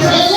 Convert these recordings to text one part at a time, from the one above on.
Amen.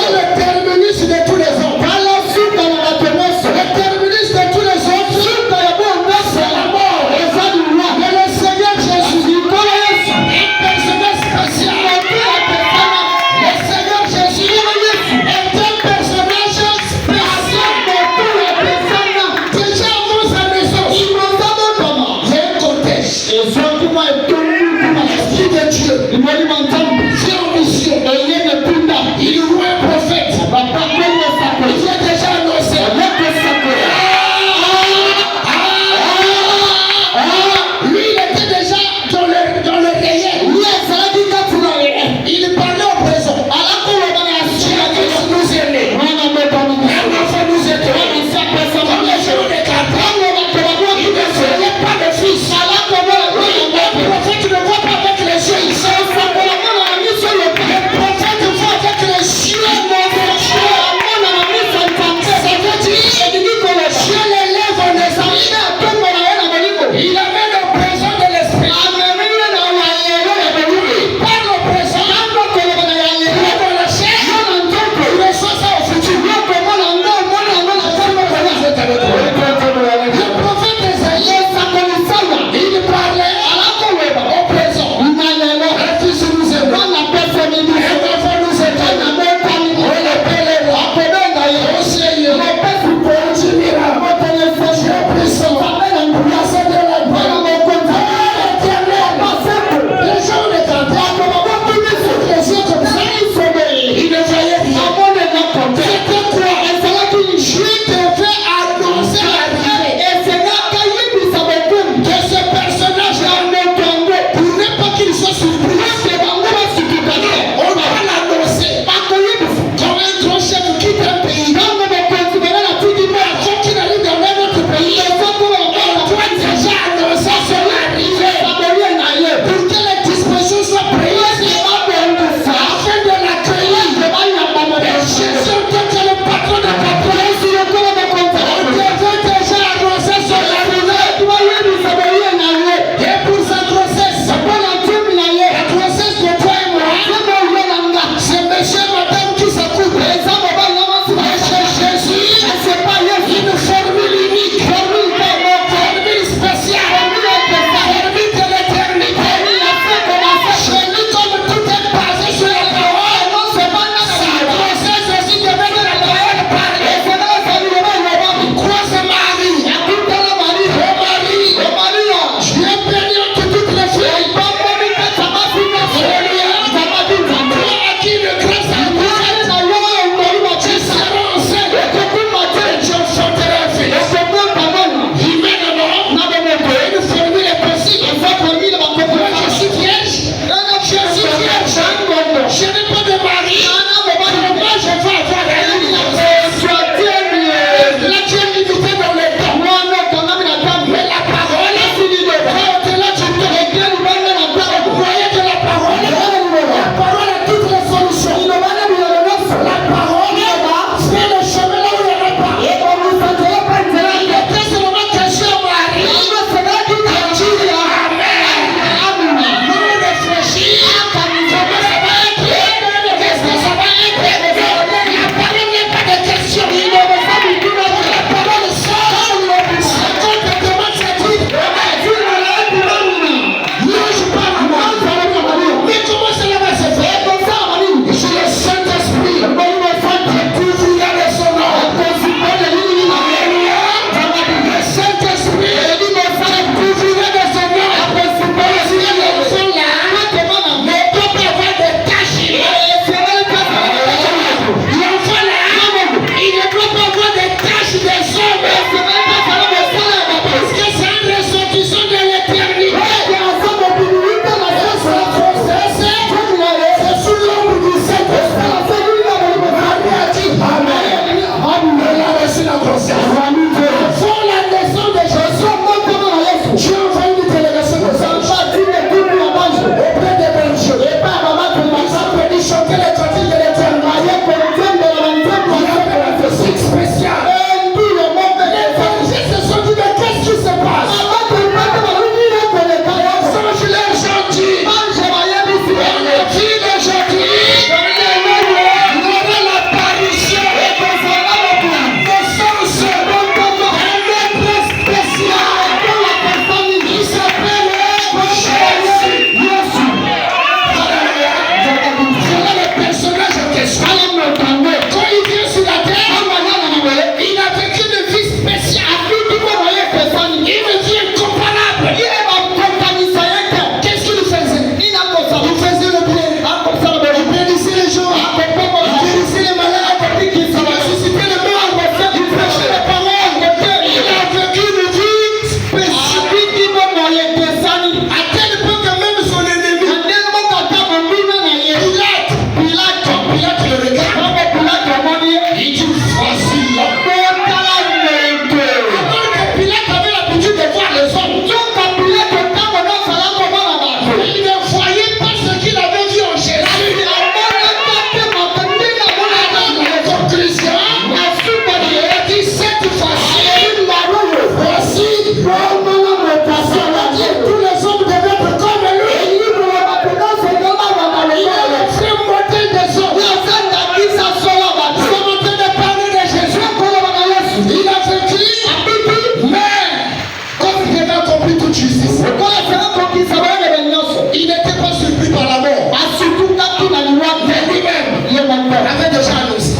avait déjà annoncé.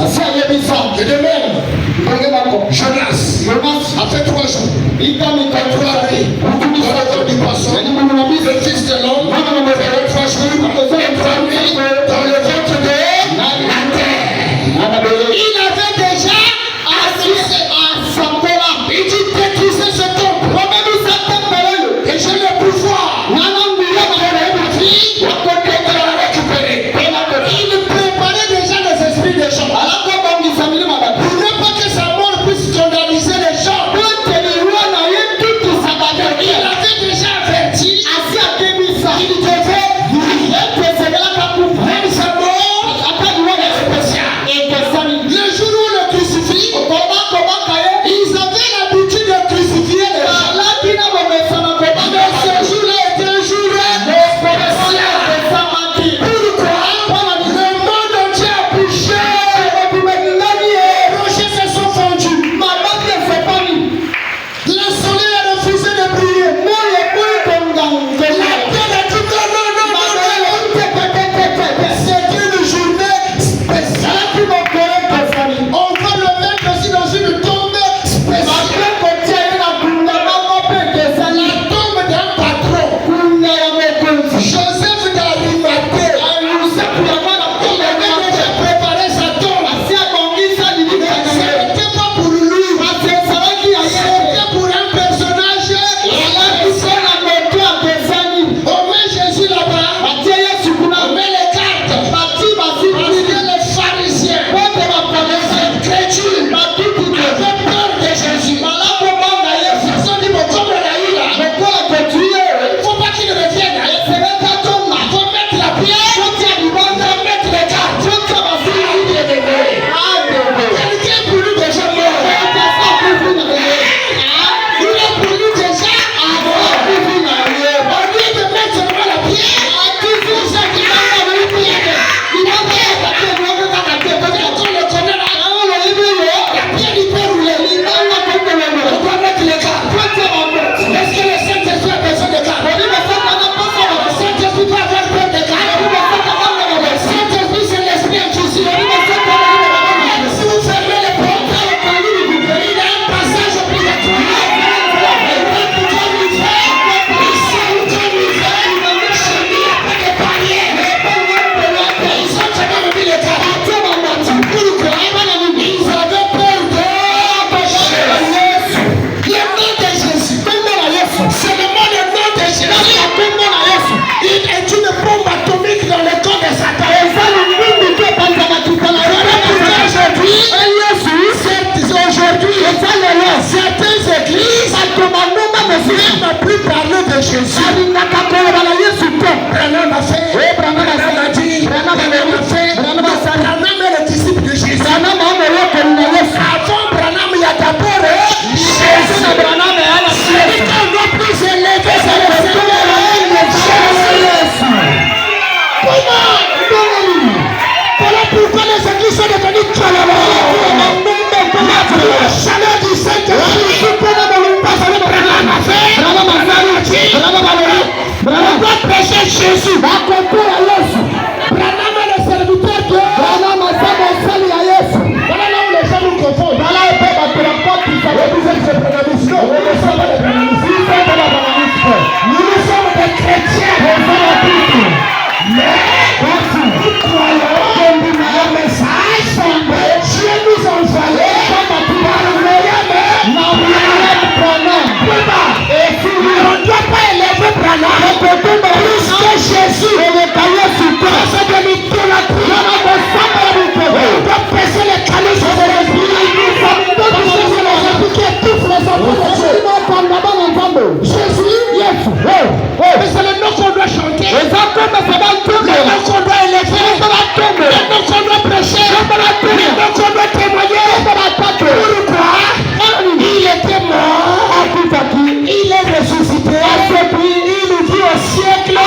Et de même, Jonas a fait 3 jours. Il a 3 nuits dans le corps du poisson. Le fils de l'homme a fait 3 jours et 3 nuits dans le ventre de la terre. Il avait déjà annoncé à Sambola. Il dit détruisez ce temple. Et j'ai le pouvoir. Il préparait déjà les esprits des gens. Pour ne pas que sa mort puisse scandaliser les gens. Il avait déjà averti. Il devait même sa mort spéciale. Le jour où on le crucifie, ils avaient l'habitude de crucifier les gens. Mais ce jour-là était un jour spécial. Pourquoi? Le monde entier a bouché. Les rochers se sont fondus. Le soleil a refusé de briller. La terre a dit non. C'est une journée spéciale. On va le mettre aussi dans une tombe spéciale. La tombe d'un patron. Joseph d'Arimathée. Il avait déjà préparé sa tombe. C'était pas pour lui. C'était pour un personnage. On met Jésus là-bas. On met les cartes. Parce que les pharisiens, les chrétiens, avaient peur de Jésus. Ils ont dit, bon, comme on a eu là, il ne faut pas qu'il revienne. Il faut mettre la pierre, il faut mettre les cartes. Quelqu'un pour lui déjà mort. Il est pour lui déjà mort. Au lieu de mettre seulement la pierre, il s'est dit, quand on le connaît là, la pierre il peut rouler. On doit mettre les cartes. Est-ce que le Saint-Esprit a besoin de cartes? Le Saint-Esprit doit avoir peur de cartes. Le Saint-Esprit c'est l'esprit inquisiteur. Si vous fermez les portes, il y a un passage obligatoire. Il est une bombe atomique dans le corps de Satan. Aujourd'hui, certaines églises n'ont plus parlé de Jésus. Branham a fait, Branham a dit, Branham a fait, Branham est le disciple de Jésus. Avant Branham, il y a d'abord Jésus. On doit plus élever sa voilà pourquoi les églises sont devenues la chaleur du Saint-Esprit. On doit prêcher Jésus. Branham est le serviteur de voilà là où les gens nous confondent. Nous sommes des chrétiens. Mais nous croyons le message. Dieu nous envoie par William. Et si on ne doit pas élever Branham plus que Jésus. Parce que nous on doit presser les canaux sur l'esprit. Parce que c'est l'esprit qui étouffe les enfants. Jésus, mais c'est le nom qu'on doit chanter. Le nom qu'on doit élever. Le nom qu'on doit prêcher. Le nom qu'on doit témoigner. Pourquoi? Il était mort. Il est ressuscité. Il nous dit au siècle.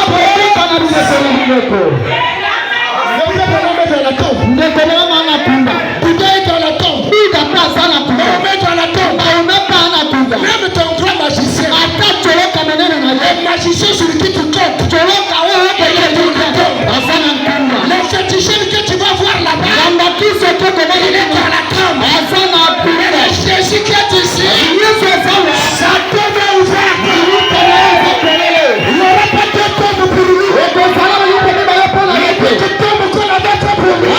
Même ton grand magicien. Les magiciens sur qui tu comptes. Les féticheurs que tu vas voir là-bas. Il est dans la tombe. Jésus qui est ici, sa tombe est ouverte. Il n'y aura pas de tombe pour lui. Il n'y a pas de tombe qu'on a mettre pour lui.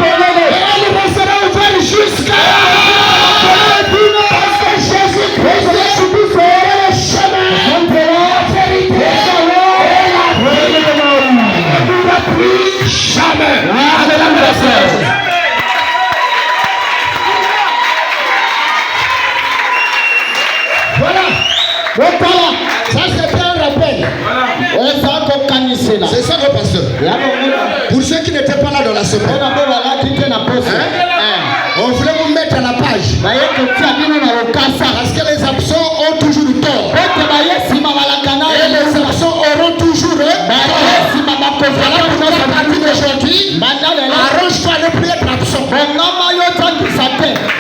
Elle sera ouverte jusqu'à parce que Jésus-Christ est le chemin, la vérité et la vie. Il ne mourra plus jamais. Ça c'est un rappel. C'est ça le pasteur. Pour ceux qui n'étaient pas là dans la semaine, on voulait vous mettre à la page. Parce que les absents ont toujours tort. Et les absents auront toujours tort. Voilà pour notre partie d'aujourd'hui. Arrange-toi à ne plus être absent.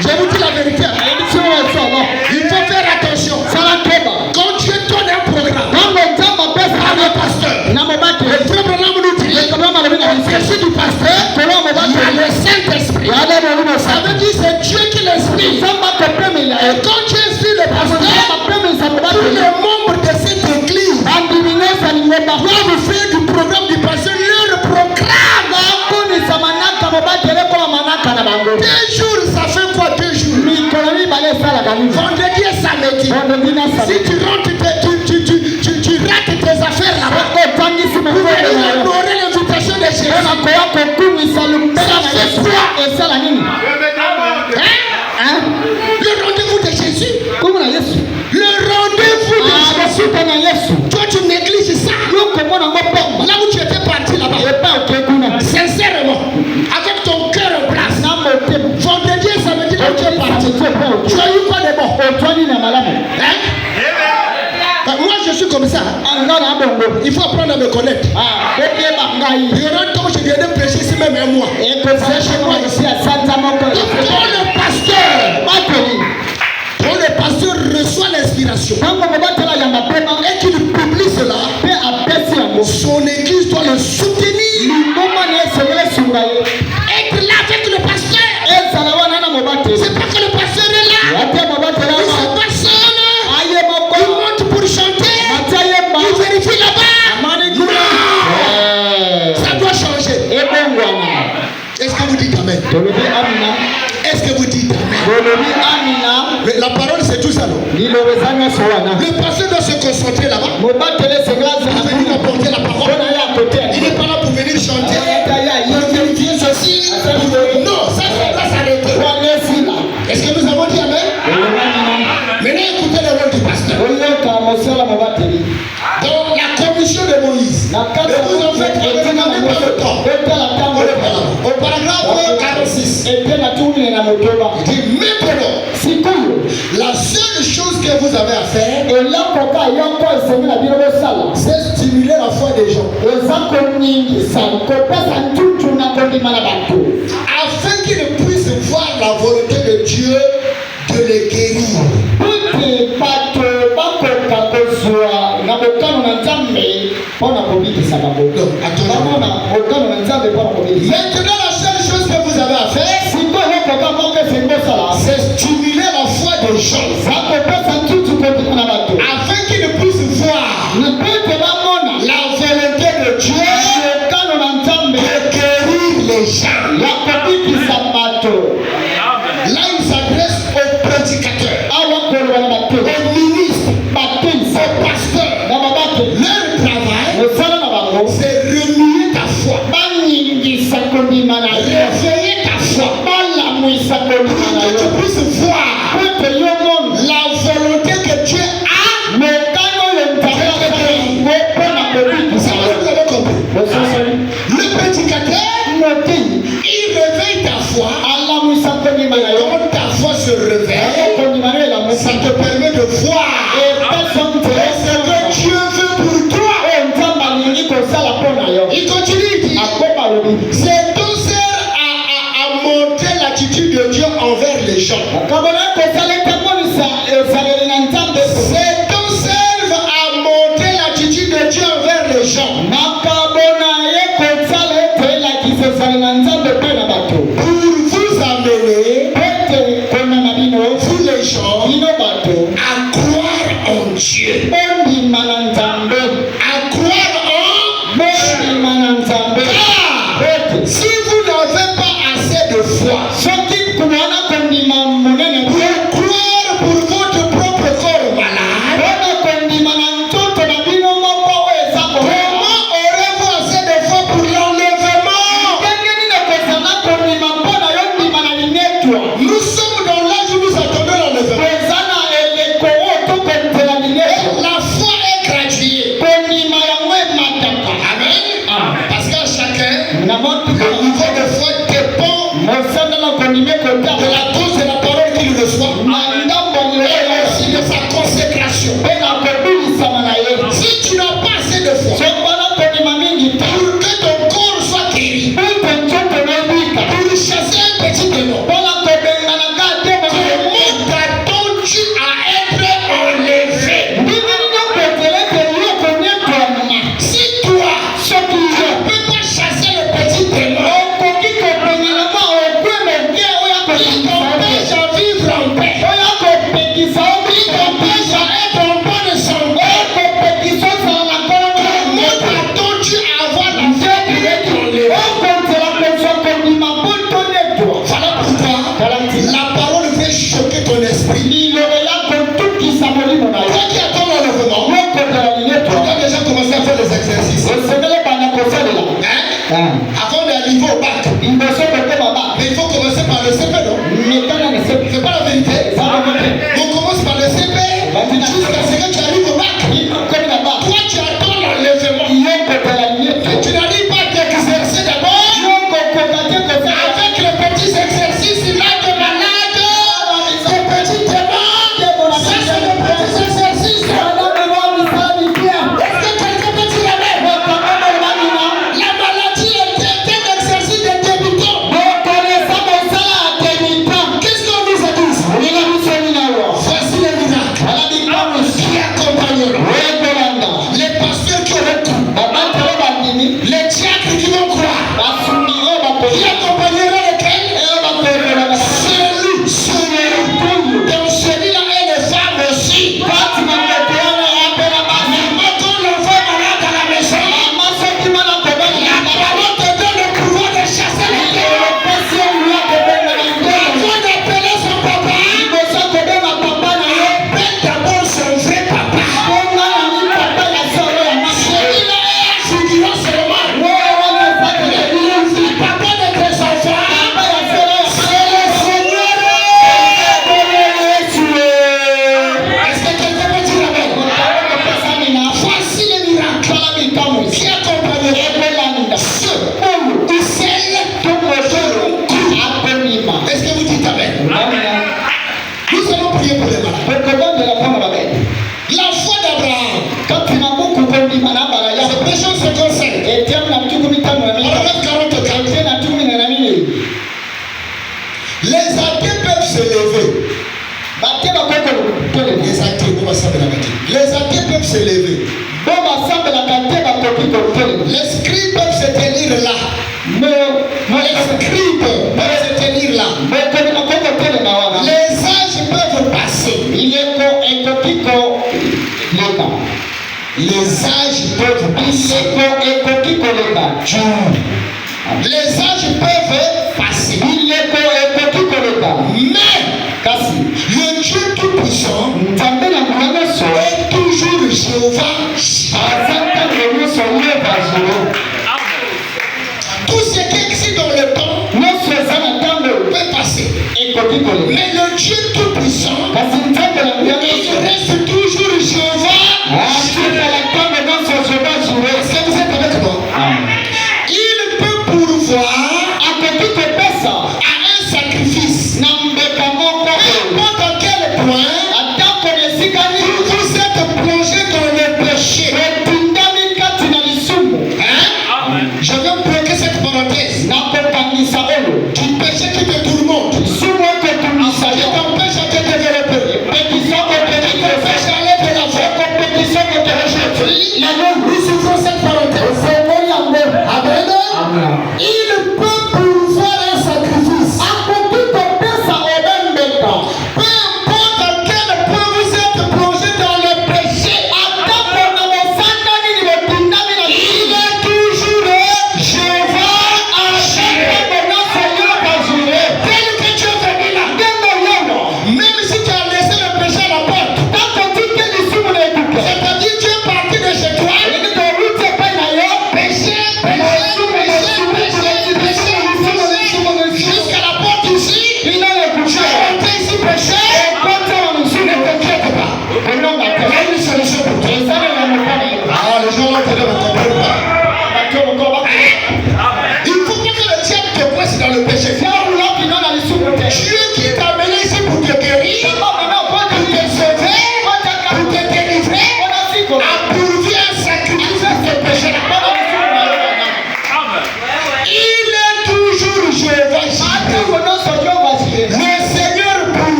Je vous dis la vérité. Il faut faire attention. Quand Dieu donne un programme, à le pasteur, le programme nous dit, c'est du pasteur, il y a le Saint-Esprit. Ça veut dire c'est Dieu qui l'inspire. Et quand Dieu inspire le pasteur, tous les membres de cette église doivent faire du programme du pasteur leur programme. 2 jours, ça fait quoi 2 jours? Vendredi et samedi. Si tu rentres, tu rates tes affaires là-bas. Vous allez ignorer l'invitation de Jésus. Ça fait quoi? Le rendez-vous de Jésus. Le rendez-vous de Jésus. Toi, tu négliges ça. Là où tu étais parti là-bas. Sincèrement, avec ton cœur en place. Vendredi et samedi, quand tu es parti, tu as eu quoi de bon? Moi, je suis comme ça. Il faut apprendre à me connaître. Il y aura un temps où je viendrai prêcher ici même un mois. C'est chez moi ici à Santa Monica. Quand le pasteur reçoit l'inspiration et qu'il publie cela, son église doit le soutenir. Être là avec le pasteur. C'est pas que le pasteur est là. Il se passe seul. Il monte pour chanter. Il vérifie là-bas. Ça doit changer. Est-ce que vous dites amen? Est-ce que vous dites amen? Mais la parole c'est tout ça, non? Le pasteur doit se concentrer là-bas. Il veut venir apporter la parole. Il n'est pas là pour venir chanter. Pour vérifier ceci. Non, ça c'est pas s'arrêter. Est-ce que nous avons dit amen? Maintenant écoutez le rôle du pasteur. Dans la commission de Moïse, et vous en faites avec pas le temps. Au paragraphe 46, il dit maintenant, la seule chose que vous avez à faire, c'est stimuler la foi des gens. Afin qu'ils puissent voir la volonté de Dieu de les guérir. Maintenant, la seule chose que vous avez à faire, c'est stimuler la foi des gens. Afin qu'ils puissent voir la volonté de Dieu de guérir les gens. Là, il s'adresse aux prédicateurs, aux ministres, aux pasteurs. Leur travail, c'est remuer ta foi, réveiller ta foi, pour que tu puisses voir la volonté que Dieu a. Vous avez compris? Le prédicateur, il réveille ta foi. Quand ta foi se réveille, ça te permet de voir ce que Dieu veut pour toi. Il continue, il dit, c'est tout sert à monter l'attitude de Dieu envers les gens. C'est tout serve à monter l'attitude de Dieu envers les gens. Si vous n'avez pas assez de foi pour croire pour votre propre corps malade, comment aurez-vous assez de foi pour l'enlèvement? Nous sommes dans l'âge où nous attendons l'enlèvement. La foi est graduée. Amen. Parce qu'à chacun, le niveau de foi dépend de la dose de la parole qu'il reçoit et aussi de sa consécration. Si tu n'as pas assez de foi pour que ton corps soit guéri, pour chasser un petit démon, comment t'attends-tu à être enlevé? Si toi, tu ne peux pas chasser le petit démon, il t'empêche à vivre en paix, il t'empêche à être en bonne santé. Comment t'attends-tu à avoir la foi pour être enlevé? Voilà pourquoi la parole veut choquer ton esprit. Toi qui attends l'enlèvement, tu dois déjà commencer à faire les exercices. Avant d'arriver au bac, mais il faut commencer par le CP, non? C'est pas la vérité. On commence par le CP jusqu'à ce que tu arrives au bac. Toi tu attends l'enlèvement. Tu n'arrives pas à t'exercer d'abord avec les petits exercices là de malade, des petits démons. Ça c'est les petits exercices. Est-ce que quelqu'un peut dire amen? La maladie est un exercice de débutant. Qu'est-ce qu'on nous a dit? Voici les miracles qui accompagneront les pasteurs qui auront cru, les diacres qui vont croire, qui accompagneront lesquels? Celui. Donc celui-là est les femmes aussi. Maman, quand l'enfant est malade à la maison, la parole te donne le pouvoir de chasser les démons. Avant d'appeler son papa, appelle d'abord son vrai papa. Celui-là est un figurant seulement. Le papa de tes enfants, c'est le Seigneur. Est-ce que quelqu'un peut dire amen? Voici les miracles qui accompagneront ceux ou celles qui auront cru. Est-ce que vous dites amen? Nous allons prier pour les malades. La foi d'Abraham, c'est Péchons 55. Paragraphe 44. Les athées peuvent se lever. Les athées, les athées peuvent se lever. Les scribes peuvent se tenir là. Les scribes peuvent se tenir là. Les âges peuvent passer. Les âges peuvent passer. Les âges peuvent passer. Mais le Dieu Tout-Puissant est toujours Jéhovah. Tout ce qui existe dans le temps peut passer. Mais le Dieu Tout-Puissant, il reste toujours Jéhovah. Est-ce que vous êtes avec moi? Il peut pourvoir à un sacrifice. N'importe à quel point vous êtes plongé dans le péché. Je vais bloquer cette parenthèse. Du péché qui te tourmente, qui t'empêche à te développer.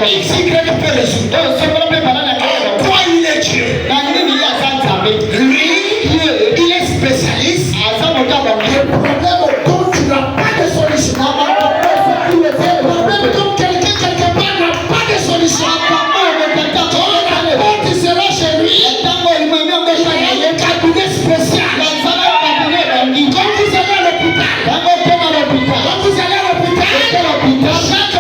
X, Y peut résoudre. En quoi il est Dieu? Lui, il est spécialiste. Le problème dont tu n'as pas de solution. Le problème dont quelqu'un quelque part n'a pas de solution. Quand tu seras chez lui, il y a un cabinet spécial. Quand vous allez à l'hôpital, chaque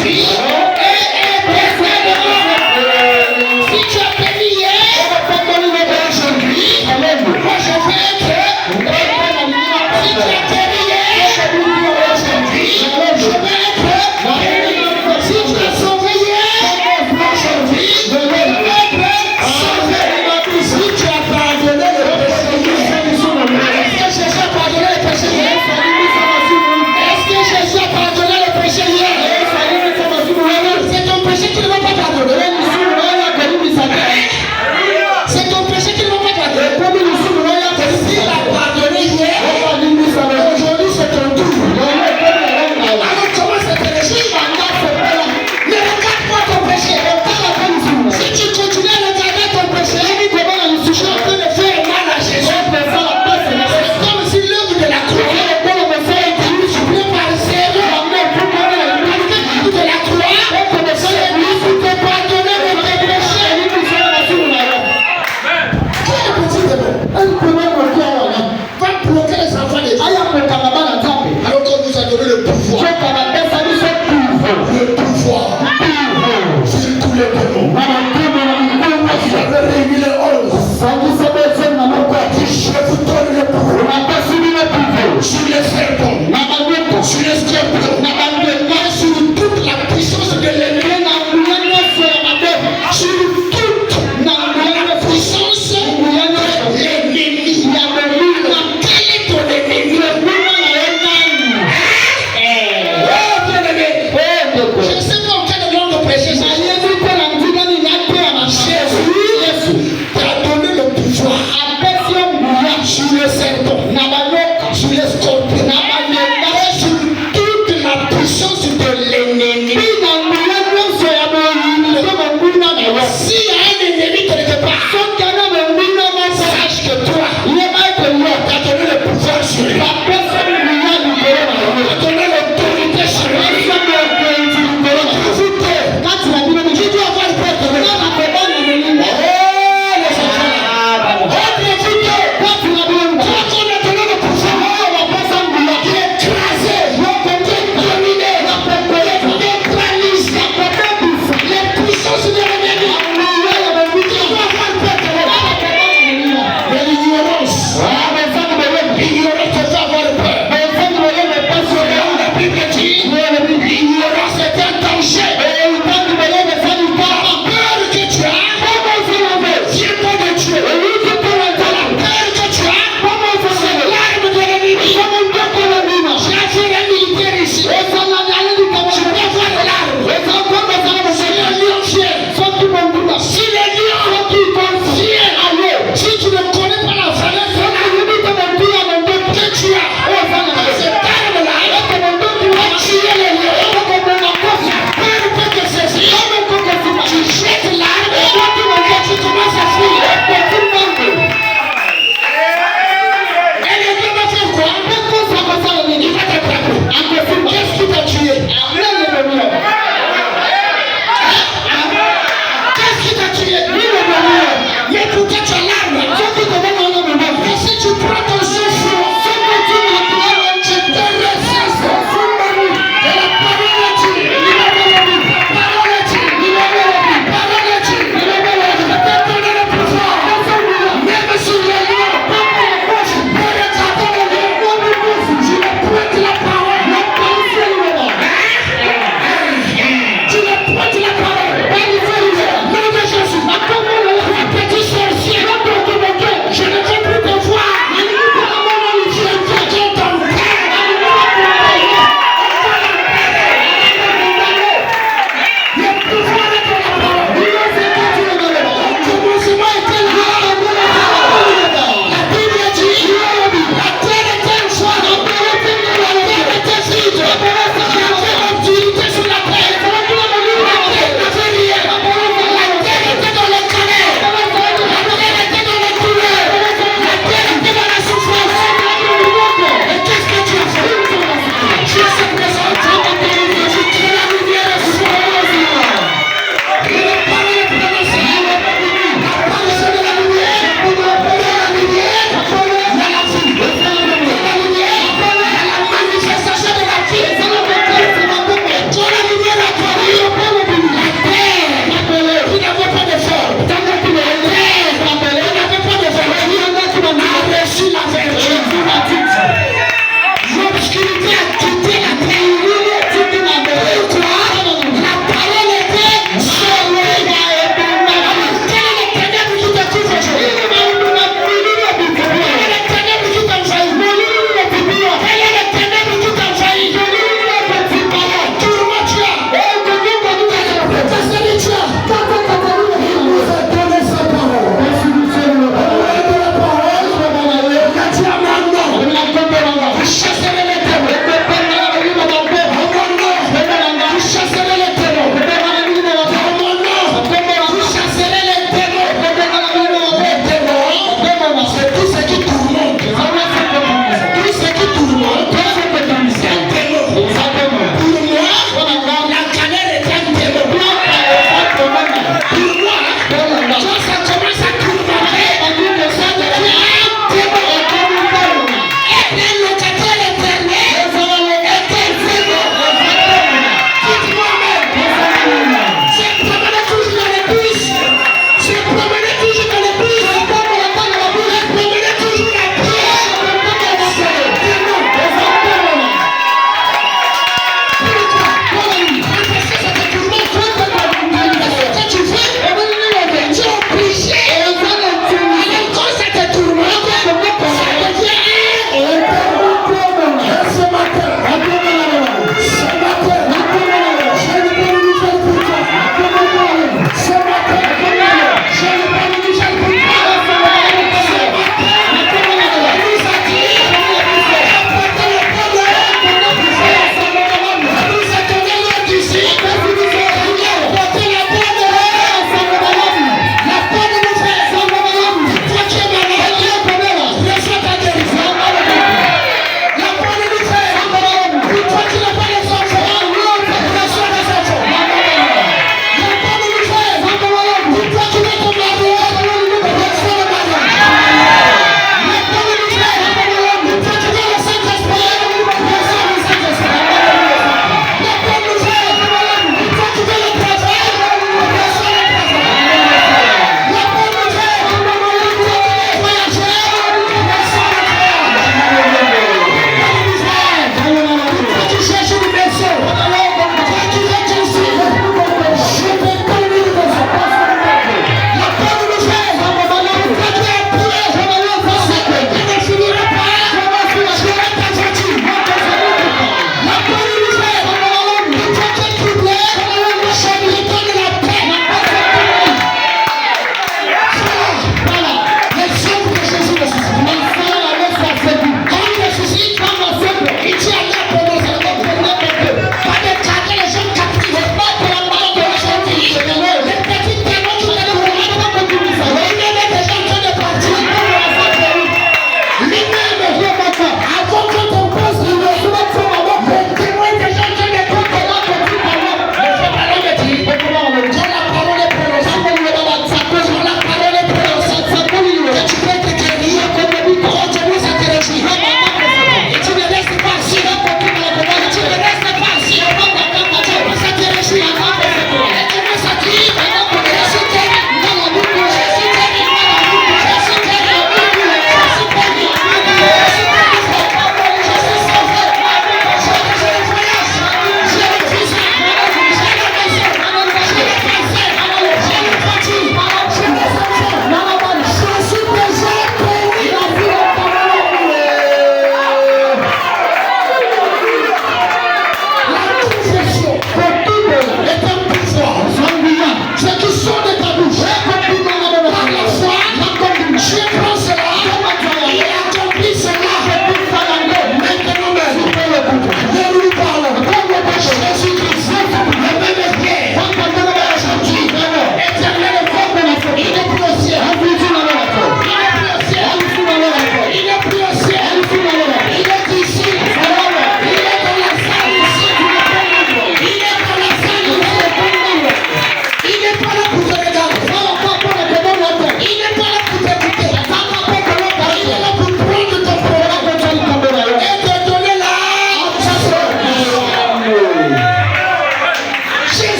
aujourd'hui est pardonné. Si tu as péché hier, aujourd'hui, moi je veux être. Si tu as péché hier, aujourd'hui, je veux être. Si tu as sauvé hier, aujourd'hui, je veux être sauvé. Si tu as pardonné le péché hier, est-ce que Jésus a pardonné le péché hier? Est-ce que Jésus a pardonné le péché hier? C'est ton péché qui ne va pas pardonner. C'est ton péché qui ne va pas pardonner. S'il a pardonné hier, aujourd'hui c'est ton tour. Alors comment c'est ton péché? Ne regarde pas ton péché. Si tu continues à regarder ton péché, tu es en train de faire mal à Jésus. C'est comme si l'œuvre de la croix supprimée par le Seigneur. De la croix, c'est lui qui te pardonne.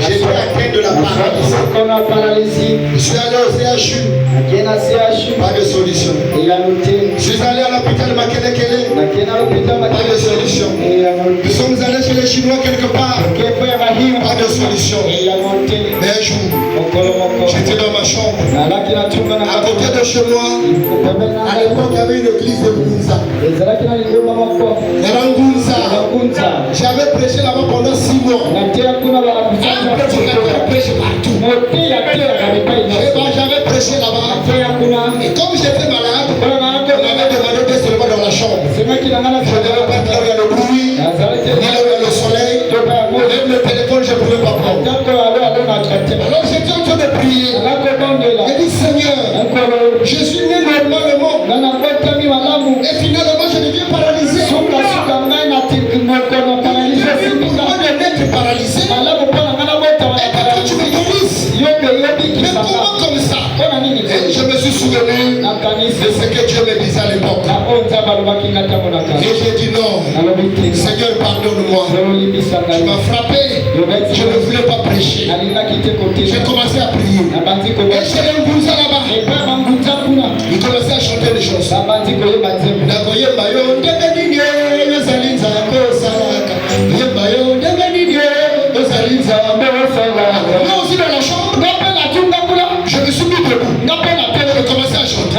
J'étais atteint de la paralysie. Je suis allé au CHU. Pas de solution. Je suis allé à l'hôpital Makelekele. Pas de solution. Nous sommes allés chez les Chinois quelque part. Pas de solution. Mais un jour, j'étais dans ma chambre. À côté de chez moi, à l'époque, il y avait une église de Ngunza. J'avais prêché là-bas pendant 6 mois. Prêché partout. J'avais prêché là-bas. Et comme j'étais malade, on m'avait demandé d'être seulement dans la chambre. Je ne devais pas être là où il y a le bruit, ni là où il y a le soleil. Même le téléphone, je ne pouvais pas prendre. Alors j'étais en train de prier. J'ai dit Seigneur, je suis né normalement. Et finalement, je deviens paralysé. Pourquoi de m'être paralysé? Et quand tu me guérisses, mais comment comme ça? Et je me suis souvenu de ce que Dieu me disait à l'époque. Et j'ai dit non, Seigneur pardonne-moi. Tu m'as frappé, je ne voulais pas prêcher. J'ai commencé à prier. Et chez les Ngouza là-bas, il commençait à chanter des chansons. Moi aussi dans la chambre, je me suis mis debout. Je commençais à chanter.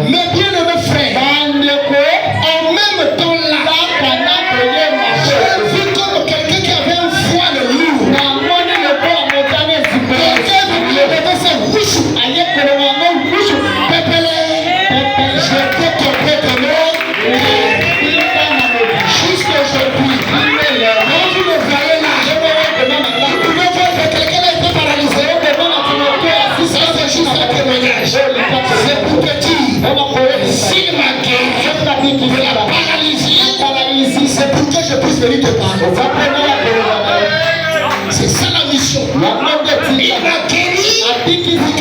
Mes bien-aimés frères, en même temps là, j'ai vu comme quelqu'un qui avait un voile lourd. Quelqu'un qui avait sa bouche. J'étais tombé de l'eau. Jusqu'à aujourd'hui. Quand vous me voyez là, vous pouvez voir que quelqu'un a été paralysé. Ça c'est juste un témoignage. C'est pour te dire, s'il m'a guéri de la paralysie, c'est pour que je puisse venir te parler. C'est ça la mission. Il m'a guéri pour que